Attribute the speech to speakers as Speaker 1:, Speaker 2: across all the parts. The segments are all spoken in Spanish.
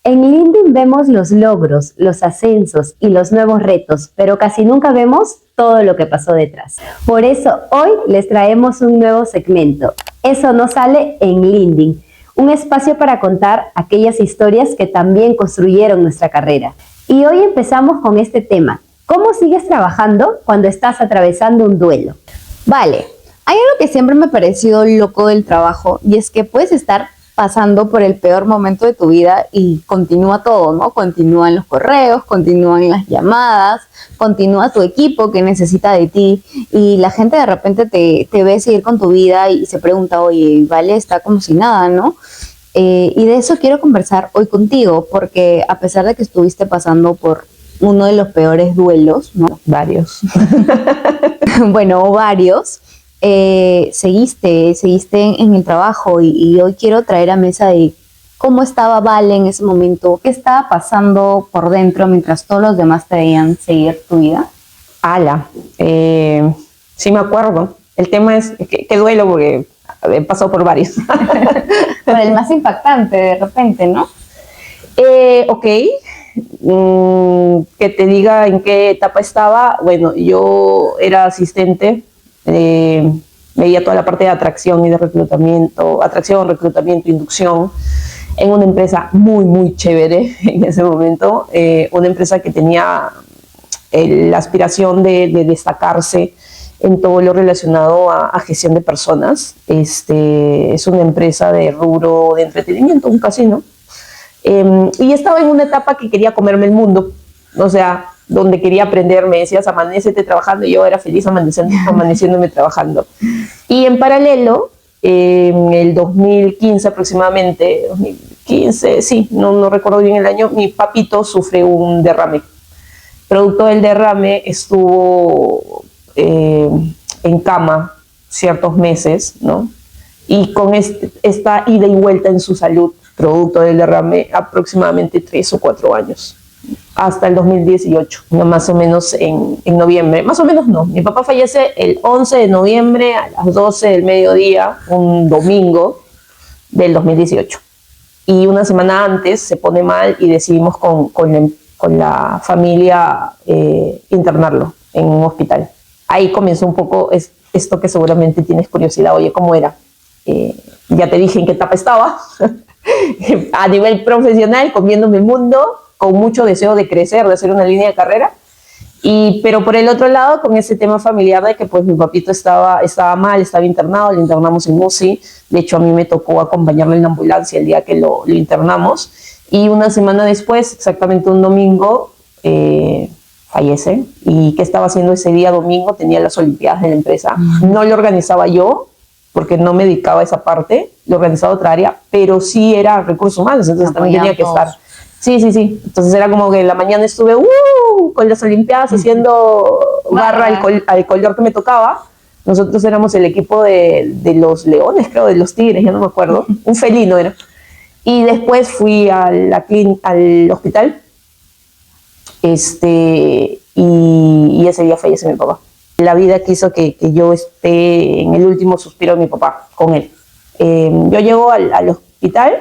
Speaker 1: En LinkedIn vemos los logros, los ascensos y los nuevos retos, pero casi nunca vemos todo lo que pasó detrás. Por eso hoy les traemos un nuevo segmento. Eso no sale en LinkedIn, un espacio para contar aquellas historias que también construyeron nuestra carrera. Y hoy empezamos con este tema. ¿Cómo sigues trabajando cuando estás atravesando un duelo?
Speaker 2: Vale, hay algo que siempre me ha parecido loco del trabajo y es que puedes estar pasando por el peor momento de tu vida y continúa todo, ¿no? Continúan los correos, continúan las llamadas, continúa tu equipo que necesita de ti y la gente de repente te ve seguir con tu vida y se pregunta, oye, Vale está como si nada, ¿no? Y de eso quiero conversar hoy contigo porque a pesar de que estuviste pasando por uno de los peores duelos, ¿no?
Speaker 3: Varios.
Speaker 2: Bueno, varios. Seguiste en el trabajo y hoy quiero traer a mesa de cómo estaba Vale en ese momento, qué estaba pasando por dentro mientras todos los demás te veían seguir tu vida.
Speaker 3: Sí me acuerdo. El tema es que duelo porque he pasado por varios.
Speaker 2: Por el más impactante de repente, ¿no?
Speaker 3: Ok. Que te diga en qué etapa estaba. Bueno, yo era asistente. Veía toda la parte de atracción y de reclutamiento, inducción, en una empresa muy, muy chévere en ese momento, una empresa que tenía la aspiración de destacarse en todo lo relacionado a gestión de personas. Es una empresa de rubro de entretenimiento, un casino, y estaba en una etapa que quería comerme el mundo, o sea, donde quería aprender. Me decías, amanecete trabajando, y yo era feliz amaneciéndome trabajando. Y en paralelo, en el 2015 aproximadamente, 2015, sí, no recuerdo bien el año, mi papito sufre un derrame. Producto del derrame estuvo en cama ciertos meses, ¿no? Y con esta ida y vuelta en su salud, producto del derrame, aproximadamente 3 o 4 años. Hasta el 2018, más o menos en noviembre. Más o menos no. Mi papá fallece el 11 de noviembre a las 12 del mediodía, un domingo del 2018. Y una semana antes se pone mal y decidimos con la familia internarlo en un hospital. Ahí comenzó un poco esto que seguramente tienes curiosidad. Oye, ¿cómo era? Ya te dije en qué etapa estaba. A nivel profesional, comiéndome el mundo, con mucho deseo de crecer, de hacer una línea de carrera, pero por el otro lado con ese tema familiar de que pues mi papito estaba mal, estaba internado, lo internamos en UCI. De hecho a mí me tocó acompañarlo en la ambulancia el día que lo internamos, y una semana después, exactamente un domingo, fallece. ¿Y qué estaba haciendo ese día domingo? Tenía las olimpiadas de la empresa. No lo organizaba yo porque no me dedicaba a esa parte, lo organizaba otra área, pero sí era recursos humanos, entonces también tenía que estar. Sí. Entonces era como que en la mañana estuve con las olimpiadas haciendo barra al color que me tocaba. Nosotros éramos el equipo de los leones, creo, de los tigres, ya no me acuerdo. Un felino era. Y después fui al hospital. Y ese día falleció mi papá. La vida quiso que yo esté en el último suspiro de mi papá, con él. Yo llego al hospital,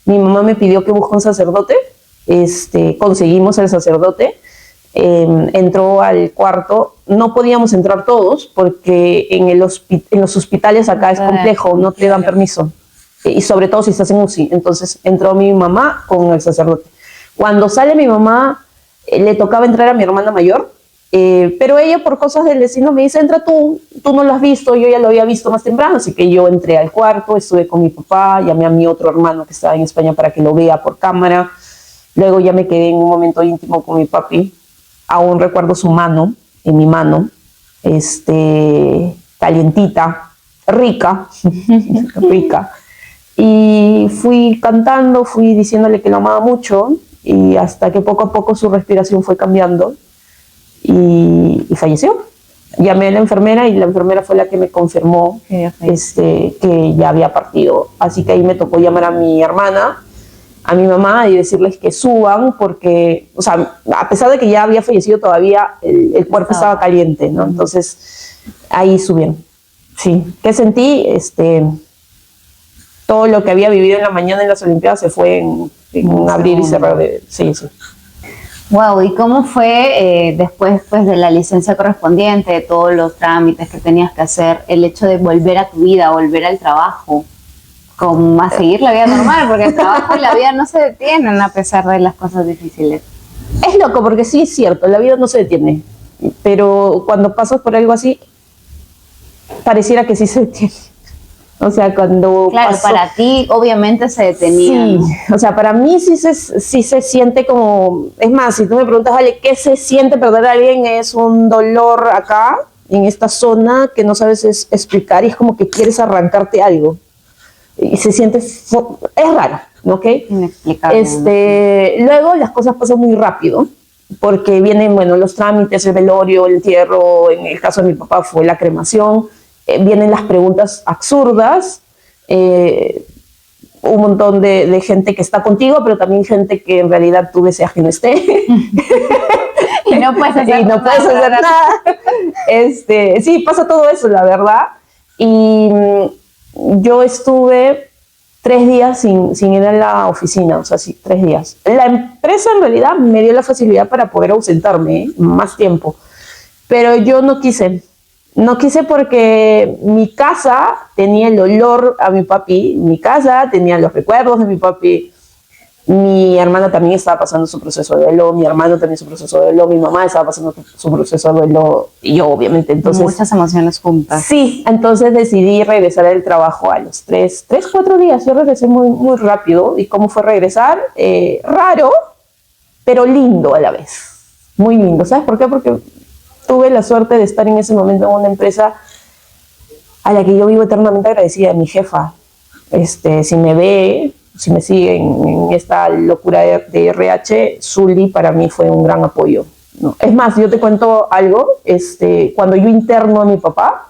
Speaker 3: mi mamá me pidió que busque un sacerdote. Conseguimos el sacerdote, entró al cuarto. No podíamos entrar todos porque en los hospitales acá es complejo, no te dan permiso, y sobre todo si estás en UCI. Entonces entró mi mamá con el sacerdote. Cuando sale mi mamá, le tocaba entrar a mi hermana mayor, pero ella, por cosas del destino, me dice, entra tú no lo has visto. Yo ya lo había visto más temprano, así que yo entré al cuarto, estuve con mi papá, llamé a mi otro hermano que estaba en España para que lo vea por cámara. Luego ya me quedé en un momento íntimo con mi papi. Aún recuerdo su mano, en mi mano, calientita, rica. Y fui cantando, fui diciéndole que lo amaba mucho, y hasta que poco a poco su respiración fue cambiando y falleció. Llamé a la enfermera y la enfermera fue la que me confirmó que ya había partido. Así que ahí me tocó llamar a mi hermana, a mi mamá, y decirles que suban porque, o sea, a pesar de que ya había fallecido, todavía el cuerpo estaba caliente, ¿no? Entonces ahí subieron. Sí. ¿Qué sentí? todo lo que había vivido en la mañana en las Olimpiadas se fue en un abrir y cerrar de... Sí, sí.
Speaker 2: Wow, ¿y cómo fue después pues, de la licencia correspondiente, de todos los trámites que tenías que hacer, el hecho de volver a tu vida, volver al trabajo, como a seguir la vida normal? Porque el trabajo y la vida no se detienen a pesar de las cosas difíciles.
Speaker 3: Es loco, porque sí es cierto, la vida no se detiene, pero cuando pasas por algo así, pareciera que sí se detiene. O sea, cuando
Speaker 2: Claro,
Speaker 3: pasó,
Speaker 2: para ti obviamente se detenía.
Speaker 3: sí,
Speaker 2: ¿no?
Speaker 3: o sea, para mí sí se siente como... Es más, si tú me preguntas, vale, ¿qué se siente perder a alguien? Es un dolor acá, en esta zona, que no sabes explicar, y es como que quieres arrancarte algo. Y se siente... Es raro, ¿ok?
Speaker 2: Inexplicable.
Speaker 3: Luego las cosas pasan muy rápido, porque vienen, bueno, los trámites, el velorio, el entierro, en el caso de mi papá fue la cremación, vienen las preguntas absurdas, un montón de gente que está contigo, pero también gente que en realidad tú deseas que no esté.
Speaker 2: Y no puedes hacer
Speaker 3: nada. Sí, pasa todo eso, la verdad. Y yo estuve 3 días sin ir a la oficina, o sea, sí, 3 días. La empresa en realidad me dio la facilidad para poder ausentarme más tiempo, pero yo no quise. No quise porque mi casa tenía el olor a mi papi, mi casa tenía los recuerdos de mi papi, mi hermana también estaba pasando su proceso de duelo, mi hermano también su proceso de duelo, mi mamá estaba pasando su proceso de duelo, y yo obviamente, entonces...
Speaker 2: Muchas emociones juntas.
Speaker 3: Sí, entonces decidí regresar al trabajo a los 4 días, yo regresé muy rápido. ¿Y cómo fue regresar? Raro, pero lindo a la vez, muy lindo. ¿Sabes por qué? Porque tuve la suerte de estar en ese momento en una empresa a la que yo vivo eternamente agradecida, mi jefa. Si me ve, si me sigue en esta locura de RH, Zully para mí fue un gran apoyo, ¿no? Es más, yo te cuento algo, cuando yo interno a mi papá,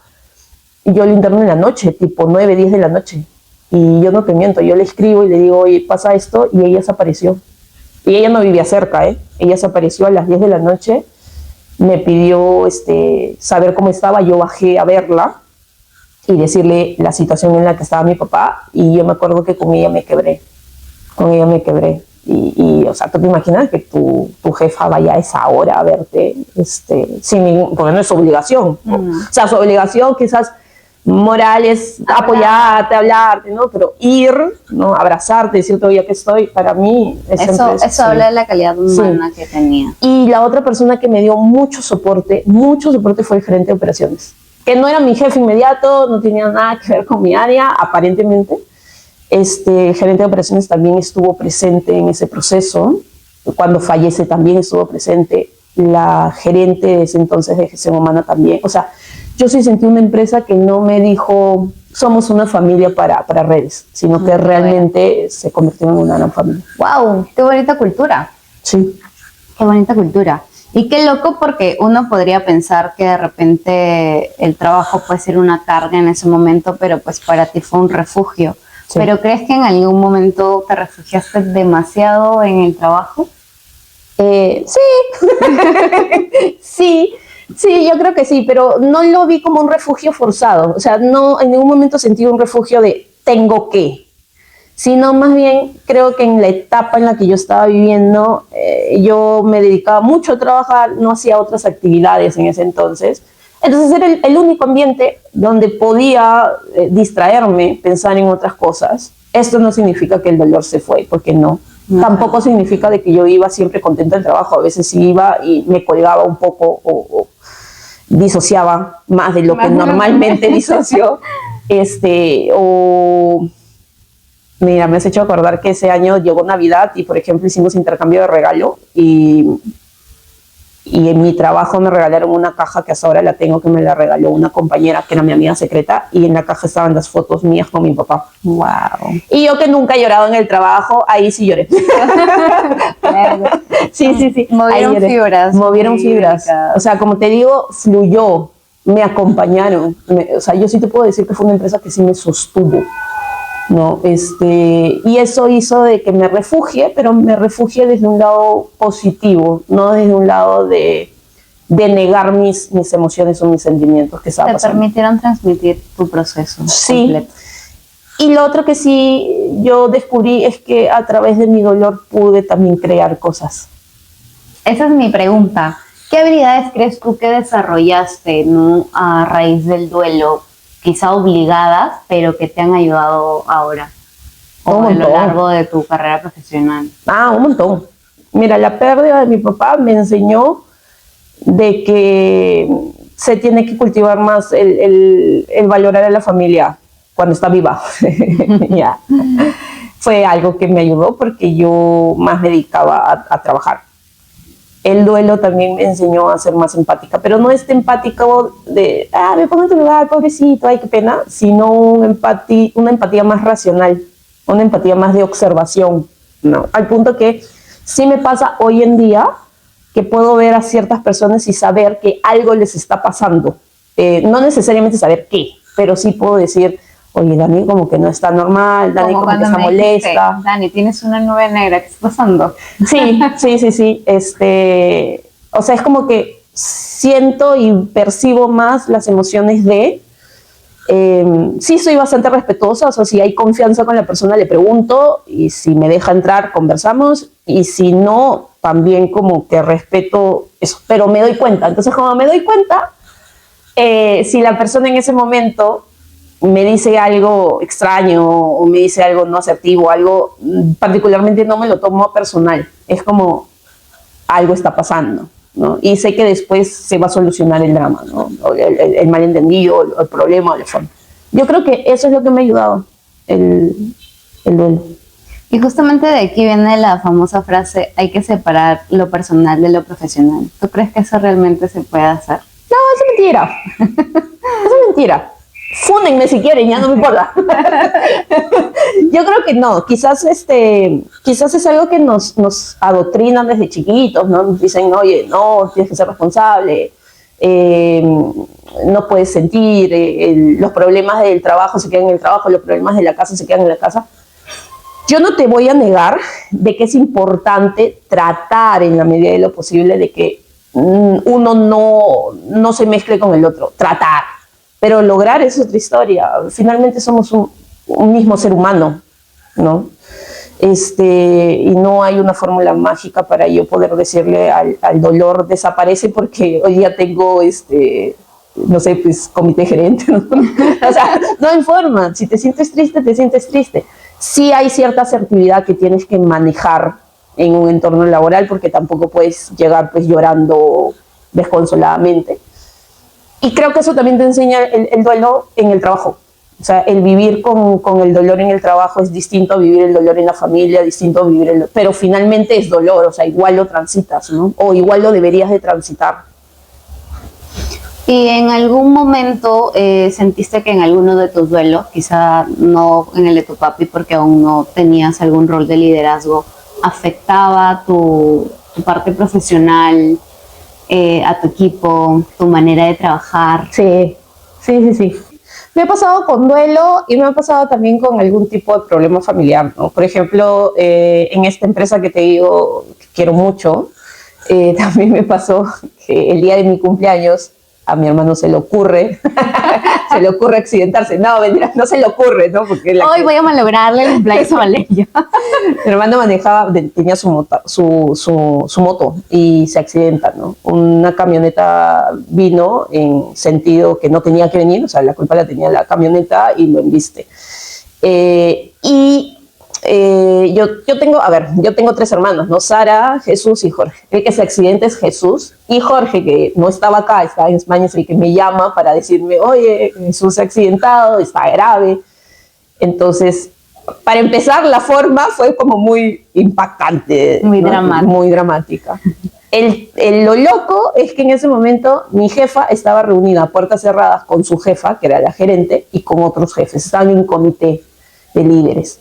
Speaker 3: yo lo interno en la noche, tipo 9, 10 de la noche, y yo no te miento, yo le escribo y le digo, oye, pasa esto, y ella se apareció. Y ella no vivía cerca, ella se apareció a las 10 de la noche, me pidió saber cómo estaba, yo bajé a verla y decirle la situación en la que estaba mi papá, y yo me acuerdo que con ella me quebré, y o sea, tú te imaginas que tu jefa vaya a esa hora a verte, porque no es su obligación, ¿no? O sea, su obligación quizás moral es apoyarte, hablarte, ¿no? Pero ir, ¿no? Abrazarte, decirte, oye, aquí estoy, para mí
Speaker 2: Eso habla de la calidad humana que tenía.
Speaker 3: Y la otra persona que me dio mucho soporte fue el gerente de operaciones, que no era mi jefe inmediato, no tenía nada que ver con mi área, aparentemente. El gerente de operaciones también estuvo presente en ese proceso. Cuando fallece también estuvo presente. La gerente de ese entonces de gestión humana también. O sea, yo sí sentí una empresa que no me dijo, somos una familia para redes, sino que realmente se convirtió en una gran familia.
Speaker 2: ¡Wow! ¡Qué bonita cultura!
Speaker 3: Sí.
Speaker 2: ¡Qué bonita cultura! Y qué loco, porque uno podría pensar que de repente el trabajo puede ser una carga en ese momento, pero pues para ti fue un refugio. Sí. ¿Pero crees que en algún momento te refugiaste demasiado en el trabajo?
Speaker 3: Sí. Sí, yo creo que sí, pero no lo vi como un refugio forzado. O sea, no en ningún momento sentí un refugio de tengo que, sino más bien creo que en la etapa en la que yo estaba viviendo, yo me dedicaba mucho a trabajar, no hacía otras actividades en ese entonces. Entonces era el único ambiente donde podía distraerme, pensar en otras cosas. Esto no significa que el dolor se fue, porque no. Tampoco significa de que yo iba siempre contenta del trabajo. A veces sí iba y me colgaba un poco o disociaba más de lo que normalmente disocio. Mira, me has hecho acordar que ese año llegó Navidad y, por ejemplo, hicimos intercambio de regalo y en mi trabajo me regalaron una caja que hasta ahora la tengo, que me la regaló una compañera que era mi amiga secreta, y en la caja estaban las fotos mías con mi papá.
Speaker 2: ¡Wow!
Speaker 3: Y yo, que nunca he llorado en el trabajo, ahí sí lloré. Sí. Movieron fibras. O sea, como te digo, fluyó, me acompañaron. O sea, yo sí te puedo decir que fue una empresa que sí me sostuvo, ¿no? Y eso hizo de que me refugie, pero me refugie desde un lado positivo, no desde un lado de negar mis emociones o mis sentimientos que estaba pasando.
Speaker 2: Te permitieron transmitir tu proceso
Speaker 3: completo. Y lo otro que sí yo descubrí es que a través de mi dolor pude también crear cosas.
Speaker 2: Esa es mi pregunta. ¿Qué habilidades crees tú que desarrollaste, ¿no?, a raíz del duelo, quizá obligadas, pero que te han ayudado ahora o a lo largo de tu carrera profesional?
Speaker 3: Un montón. Mira, la pérdida de mi papá me enseñó de que se tiene que cultivar más el valorar a la familia cuando está viva. Ya. Fue algo que me ayudó porque yo más me dedicaba a trabajar. El duelo también me enseñó a ser más empática, pero no este empático de, me pongo en tu lugar, pobrecito, ay, qué pena, sino una empatía más racional, una empatía más de observación, ¿no? Al punto que sí me pasa hoy en día que puedo ver a ciertas personas y saber que algo les está pasando. No necesariamente saber qué, pero sí puedo decir, oye, Dani como que no está normal, Dani como que está molesta.
Speaker 2: Dani, tienes una nube negra, ¿qué está pasando?
Speaker 3: Sí. O sea, es como que siento y percibo más las emociones de... sí soy bastante respetuosa, o sea, si hay confianza con la persona le pregunto y si me deja entrar conversamos y si no, también como que respeto eso, pero me doy cuenta. Entonces, como me doy cuenta, si la persona en ese momento me dice algo extraño o me dice algo no asertivo, algo particularmente no me lo tomo personal, es como algo está pasando, ¿no? Y sé que después se va a solucionar el drama, ¿no? El malentendido, el problema, el fondo. Yo creo que eso es lo que me ha ayudado, el duelo.
Speaker 2: Y justamente de aquí viene la famosa frase, hay que separar lo personal de lo profesional. ¿Tú crees que eso realmente se puede hacer?
Speaker 3: No, eso es mentira. Eso es mentira. Fúnenme si quieren, ya no me importa. Yo creo que no, quizás es algo que nos adoctrinan desde chiquitos, ¿no? Nos dicen, oye, no, tienes que ser responsable, no puedes sentir, los problemas del trabajo se quedan en el trabajo, los problemas de la casa se quedan en la casa. Yo no te voy a negar de que es importante tratar en la medida de lo posible de que uno no se mezcle con el otro, tratar. Pero lograr es otra historia. Finalmente somos un mismo ser humano, ¿no? Y no hay una fórmula mágica para yo poder decirle al dolor desaparece porque hoy ya tengo, no sé, pues comité gerente, ¿no? O sea, no hay forma. Si te sientes triste, te sientes triste. Sí hay cierta asertividad que tienes que manejar en un entorno laboral porque tampoco puedes llegar pues llorando desconsoladamente. Y creo que eso también te enseña el duelo en el trabajo. O sea, el vivir con el dolor en el trabajo es distinto a vivir el dolor en la familia, distinto a vivir pero finalmente es dolor, o sea, igual lo transitas, ¿no? O igual lo deberías de transitar.
Speaker 2: ¿Y en algún momento sentiste que en alguno de tus duelos, quizá no en el de tu papi porque aún no tenías algún rol de liderazgo, afectaba tu parte profesional, a tu equipo, tu manera de trabajar?
Speaker 3: Sí. Me ha pasado con duelo y me ha pasado también con algún tipo de problema familiar, ¿no? Por ejemplo, en esta empresa que te digo que quiero mucho, también me pasó que el día de mi cumpleaños a mi hermano se le ocurre accidentarse. No, mentira, no se le ocurre, ¿no? Porque
Speaker 2: hoy voy a malograrle el cumpleaños a Valeria.
Speaker 3: Mi hermano tenía su moto y se accidenta, ¿no? Una camioneta vino en sentido que no tenía que venir, o sea, la culpa la tenía la camioneta y lo embiste. Yo tengo 3 hermanos, ¿no? Sara, Jesús y Jorge. El que se accidenta es Jesús y Jorge, que no estaba acá, está en España, es el que me llama para decirme, oye, Jesús se ha accidentado, está grave. Entonces, para empezar, la forma fue como muy impactante.
Speaker 2: Muy
Speaker 3: ¿no?
Speaker 2: dramática.
Speaker 3: Muy dramática. Lo loco es que en ese momento mi jefa estaba reunida a puertas cerradas con su jefa, que era la gerente, y con otros jefes. Estaban en un comité de líderes.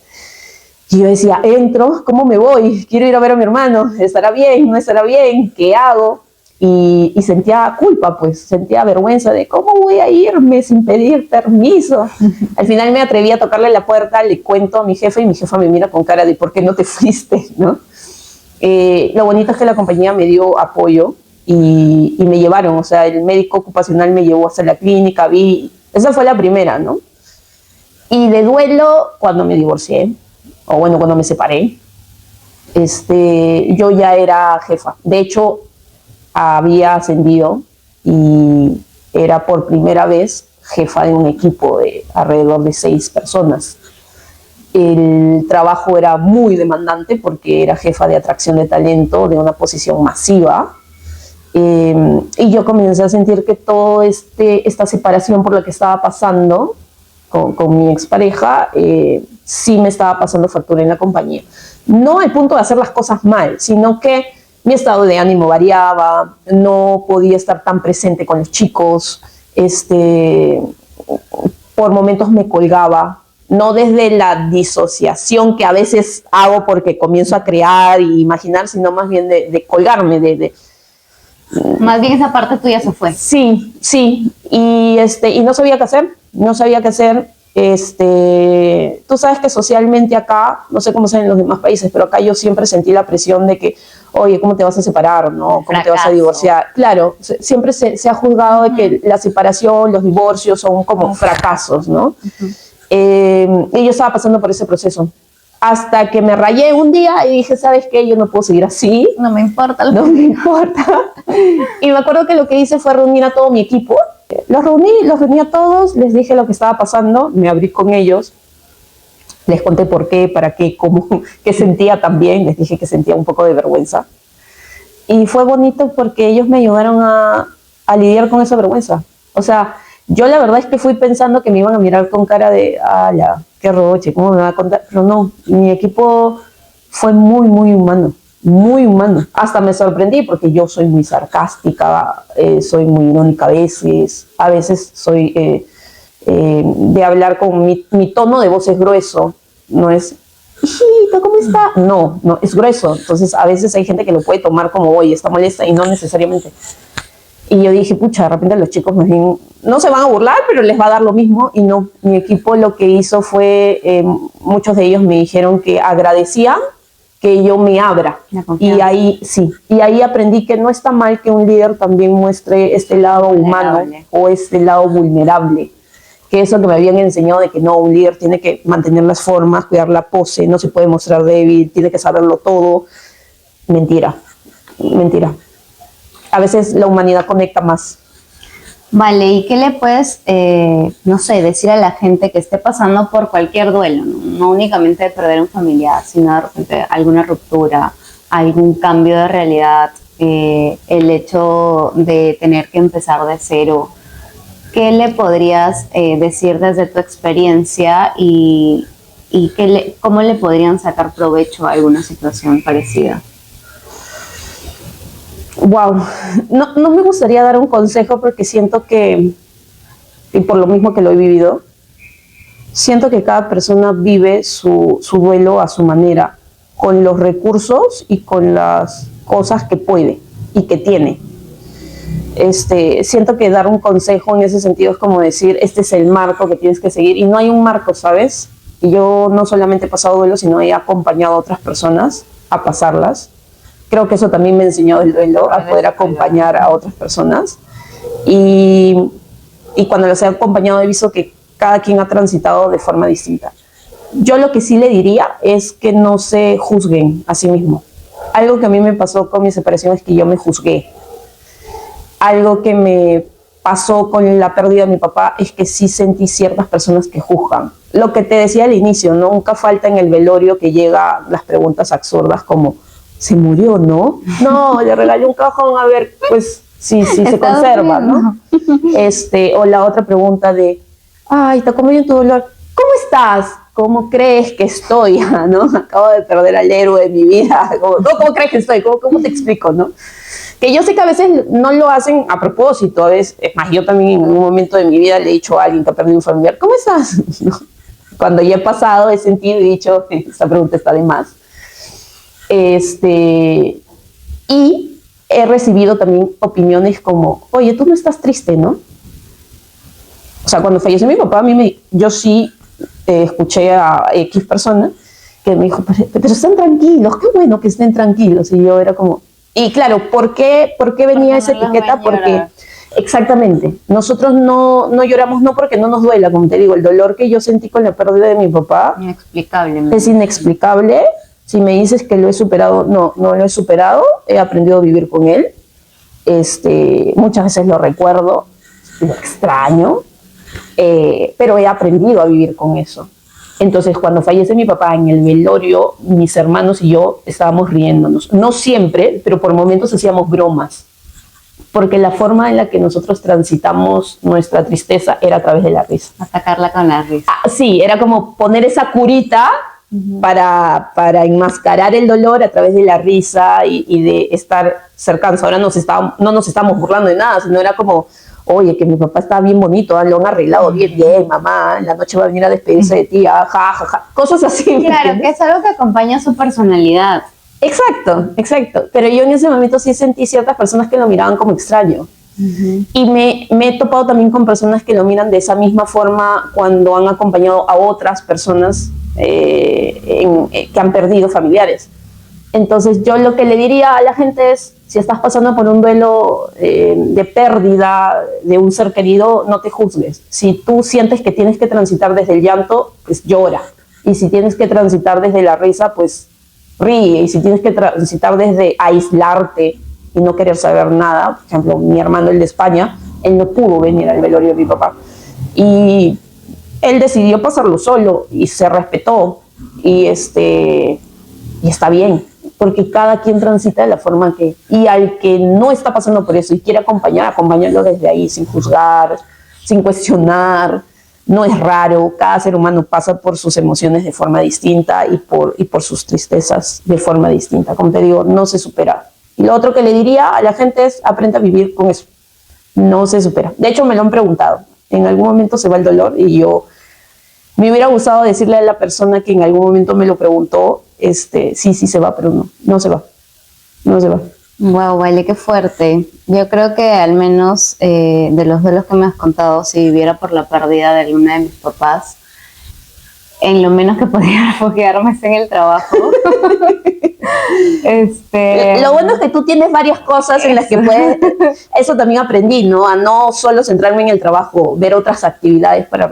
Speaker 3: Y yo decía, entro, ¿cómo me voy? Quiero ir a ver a mi hermano, ¿estará bien? ¿No estará bien? ¿Qué hago? Y sentía culpa, pues, sentía vergüenza de cómo voy a irme sin pedir permiso. Al final me atreví a tocarle la puerta, le cuento a mi jefe y mi jefa me mira con cara de ¿por qué no te fuiste? ¿No? Lo bonito es que la compañía me dio apoyo y me llevaron, o sea, el médico ocupacional me llevó hasta la clínica, esa fue la primera, ¿no? Y de duelo, cuando me divorcié, o bueno, cuando me separé, yo ya era jefa. De hecho, había ascendido y era por primera vez jefa de un equipo de alrededor de 6 personas. El trabajo era muy demandante porque era jefa de atracción de talento de una posición masiva. Y yo comencé a sentir que toda esta separación por la que estaba pasando con mi expareja, sí me estaba pasando factura en la compañía. No al punto de hacer las cosas mal, sino que mi estado de ánimo variaba, no podía estar tan presente con los chicos, por momentos me colgaba, no desde la disociación que a veces hago porque comienzo a crear e imaginar, sino más bien de colgarme,
Speaker 2: Más bien esa parte tuya se fue.
Speaker 3: Sí, sí, y no sabía qué hacer, no sabía qué hacer. Tú sabes que socialmente acá, no sé cómo son en los demás países, pero acá yo siempre sentí la presión de que, oye, ¿cómo te vas a separar? ¿No? ¿Cómo te vas a divorciar? Claro, siempre se ha juzgado de que la separación, los divorcios son como fracasos, ¿no? Y yo estaba pasando por ese proceso. Hasta que me rayé un día y dije, ¿sabes qué? Yo no puedo seguir así.
Speaker 2: No me importa.
Speaker 3: No me importa. Y me acuerdo que lo que hice fue reunir a todo mi equipo. Los reuní a todos, les dije lo que estaba pasando, me abrí con ellos, les conté por qué, para qué, cómo, qué sentía también, les dije que sentía un poco de vergüenza. Y fue bonito porque ellos me ayudaron a lidiar con esa vergüenza. O sea, yo la verdad es que fui pensando que me iban a mirar con cara de, ya, qué roche, ¿cómo me va a contar? Pero no, mi equipo fue muy, muy humano. Muy humano. Hasta me sorprendí porque yo soy muy sarcástica, soy muy irónica a veces soy de hablar con mi tono de voz es grueso, no es, hijito, ¿cómo está? No, es grueso. Entonces a veces hay gente que lo puede tomar como, oye, está molesta y no necesariamente. Y yo dije, pucha, de repente los chicos más bien no se van a burlar, pero les va a dar lo mismo. Y no, mi equipo lo que hizo fue, muchos de ellos me dijeron que agradecían que yo me abra. Y ahí sí, y ahí aprendí que no está mal que un líder también muestre este lado humano o este lado vulnerable. Que eso que me habían enseñado de que no, un líder tiene que mantener las formas, cuidar la pose, no se puede mostrar débil, tiene que saberlo todo. Mentira, mentira. A veces la humanidad conecta más.
Speaker 2: Vale, ¿y qué le puedes, no sé, decir a la gente que esté pasando por cualquier duelo? No únicamente de perder un familiar, sino de repente alguna ruptura, algún cambio de realidad, el hecho de tener que empezar de cero. ¿Qué le podrías decir desde tu experiencia y cómo le podrían sacar provecho a alguna situación parecida?
Speaker 3: Wow, no me gustaría dar un consejo porque siento que, y por lo mismo que lo he vivido, siento que cada persona vive su duelo a su manera, con los recursos y con las cosas que puede y que tiene. Siento que dar un consejo en ese sentido es como decir, este es el marco que tienes que seguir, y no hay un marco, ¿sabes? Y yo no solamente he pasado duelo, sino he acompañado a otras personas a pasarlas. Creo que eso también me enseñó el duelo, a poder acompañar a otras personas. Y cuando los he acompañado he visto que cada quien ha transitado de forma distinta. Yo lo que sí le diría es que no se juzguen a sí mismos. Algo que a mí me pasó con mi separación es que yo me juzgué. Algo que me pasó con la pérdida de mi papá es que sí sentí ciertas personas que juzgan. Lo que te decía al inicio, ¿no? Nunca falta en el velorio que llega las preguntas absurdas como, ¿se murió, no? No, le regalé un cajón, a ver, pues sí, se conserva, ¿no? O la otra pregunta de, ay, te acompaño en tu dolor, ¿cómo estás? ¿Cómo crees que estoy? ¿No? Acabo de perder al héroe de mi vida. ¿Cómo crees que estoy? ¿Cómo te explico, no? Que yo sé que a veces no lo hacen a propósito, a veces, es más, yo también en algún momento de mi vida le he dicho a alguien que ha perdido un familiar, ¿cómo estás? ¿No? Cuando ya he pasado, he sentido y dicho, esta pregunta está de más. Y he recibido también opiniones como, oye, tú no estás triste, ¿no? O sea, cuando falleció mi papá, yo sí escuché a X persona que me dijo, pero están tranquilos, qué bueno que estén tranquilos. Y yo era como, y claro, ¿por qué venía esa etiqueta? Porque Exactamente. Nosotros no lloramos no porque no nos duela, como te digo, el dolor que yo sentí con la pérdida de mi papá
Speaker 2: Inexplicable.
Speaker 3: es inexplicable. Si me dices que lo he superado, no lo he superado. He aprendido a vivir con él. Muchas veces lo recuerdo, lo extraño, pero he aprendido a vivir con eso. Entonces, cuando fallece mi papá en el velorio, mis hermanos y yo estábamos riéndonos. No siempre, pero por momentos hacíamos bromas. Porque la forma en la que nosotros transitamos nuestra tristeza era a través de la risa.
Speaker 2: Atacarla con la risa.
Speaker 3: Sí, era como poner esa curita para enmascarar el dolor a través de la risa y de estar cercanos. Ahora no nos estábamos burlando de nada, sino era como, oye, que mi papá está bien bonito, lo han arreglado bien, mamá, en la noche va a venir a despedirse de ti, ja, ja, ja. Cosas así.
Speaker 2: Claro, que es algo que acompaña su personalidad.
Speaker 3: Exacto. Pero yo en ese momento sí sentí ciertas personas que lo miraban como extraño. Y me he topado también con personas que lo miran de esa misma forma cuando han acompañado a otras personas que han perdido familiares. Entonces yo lo que le diría a la gente es, si estás pasando por un duelo de pérdida de un ser querido, no te juzgues. Si tú sientes que tienes que transitar desde el llanto, pues llora. Y si tienes que transitar desde la risa, pues ríe. Y si tienes que transitar desde aislarte y no querer saber nada, por ejemplo, mi hermano, el de España, él no pudo venir al velorio de mi papá. Y él decidió pasarlo solo y se respetó. Y está bien, porque cada quien transita de la forma que... Y al que no está pasando por eso y quiere acompañarlo desde ahí, sin juzgar, sin cuestionar. No es raro, cada ser humano pasa por sus emociones de forma distinta y por sus tristezas de forma distinta. Como te digo, no se supera. Y lo otro que le diría a la gente es, aprende a vivir con eso. No se supera. De hecho, me lo han preguntado. En algún momento se va el dolor y yo... Me hubiera gustado decirle a la persona que en algún momento me lo preguntó, sí se va, pero no se va. No se va.
Speaker 2: Wow, vale, qué fuerte. Yo creo que al menos de los duelos que me has contado, si viviera por la pérdida de alguna de mis papás, en lo menos que podría refugiarme es en el trabajo.
Speaker 3: Lo bueno es que tú tienes varias cosas en las que puedes... Eso también aprendí, ¿no? A no solo centrarme en el trabajo, ver otras actividades para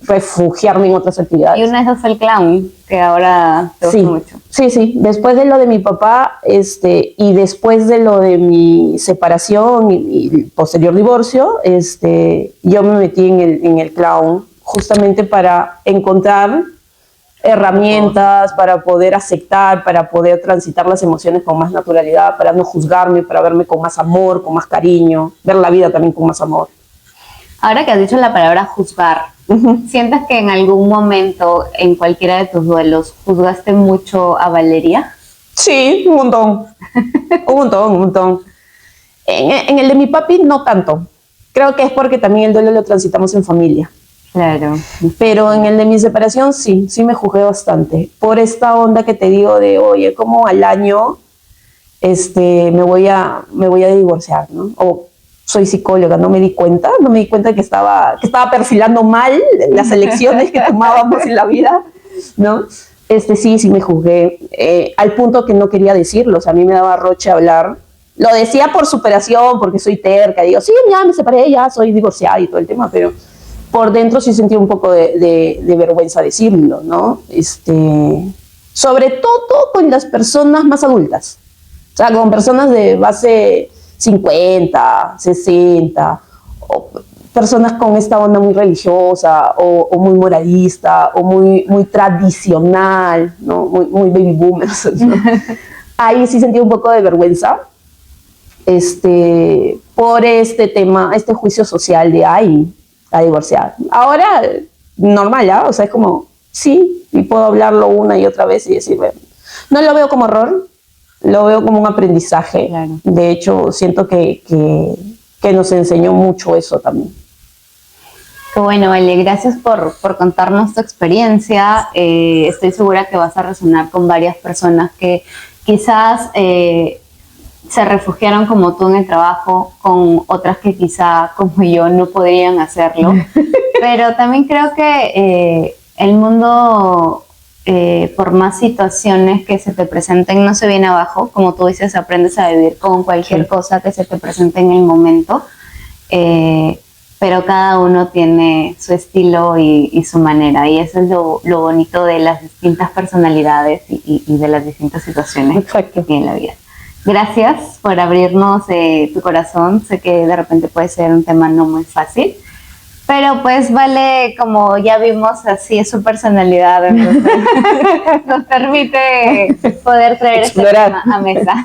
Speaker 3: refugiarme en otras actividades.
Speaker 2: Y una de esas fue el clown, que ahora te gusta mucho.
Speaker 3: Sí. Después de lo de mi papá y después de lo de mi separación y posterior divorcio, yo me metí en el clown justamente para encontrar herramientas, para poder aceptar, para poder transitar las emociones con más naturalidad, para no juzgarme, para verme con más amor, con más cariño, ver la vida también con más amor.
Speaker 2: Ahora que has dicho la palabra juzgar, ¿sientes que en algún momento, en cualquiera de tus duelos, juzgaste mucho a Valeria?
Speaker 3: Sí, un montón. un montón. En el de mi papi no tanto. Creo que es porque también el duelo lo transitamos en familia.
Speaker 2: Claro.
Speaker 3: Pero en el de mi separación sí me juzgué bastante. Por esta onda que te digo de, oye, como al año me voy a divorciar, ¿no? O soy psicóloga, no me di cuenta que estaba perfilando mal las elecciones que tomábamos en la vida, ¿no? Sí me juzgué, al punto que no quería decirlo, o sea, a mí me daba roche hablar. Lo decía por superación, porque soy terca, digo, sí, ya me separé, ya soy divorciada y todo el tema, pero por dentro sí sentí un poco de vergüenza decirlo, ¿no? Sobre todo con las personas más adultas, o sea, con personas de base 50, 60, o personas con esta onda muy religiosa, o muy moralista, o muy tradicional, ¿no? Muy baby boomers, ¿no? Ahí sí sentí un poco de vergüenza, por este tema, este juicio social de, a divorciar. Ahora, normal, ¿ya? O sea, es como, sí, y puedo hablarlo una y otra vez y decir, bueno, no lo veo como error, lo veo como un aprendizaje.
Speaker 2: Claro.
Speaker 3: De hecho, siento que nos enseñó mucho eso también.
Speaker 2: Qué bueno, Vale, gracias por contarnos tu experiencia. Estoy segura que vas a resonar con varias personas que quizás se refugiaron como tú en el trabajo, con otras que quizá como yo no podrían hacerlo. Pero también creo que el mundo, por más situaciones que se te presenten, no se viene abajo. Como tú dices, aprendes a vivir con cualquier cosa que se te presente en el momento. pero cada uno tiene su estilo y su manera, y eso es lo bonito de las distintas personalidades y de las distintas situaciones
Speaker 3: Exacto.
Speaker 2: que tiene la vida. Gracias por abrirnos tu corazón. Sé que de repente puede ser un tema no muy fácil, pero pues Vale, como ya vimos, así es su personalidad, entonces nos permite poder traer este
Speaker 3: Explorar.
Speaker 2: tema a mesa.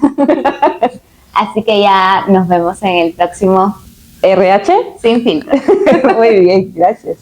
Speaker 2: Así que ya nos vemos en el próximo
Speaker 3: RH.
Speaker 2: Sin Filtro.
Speaker 3: Muy bien, gracias.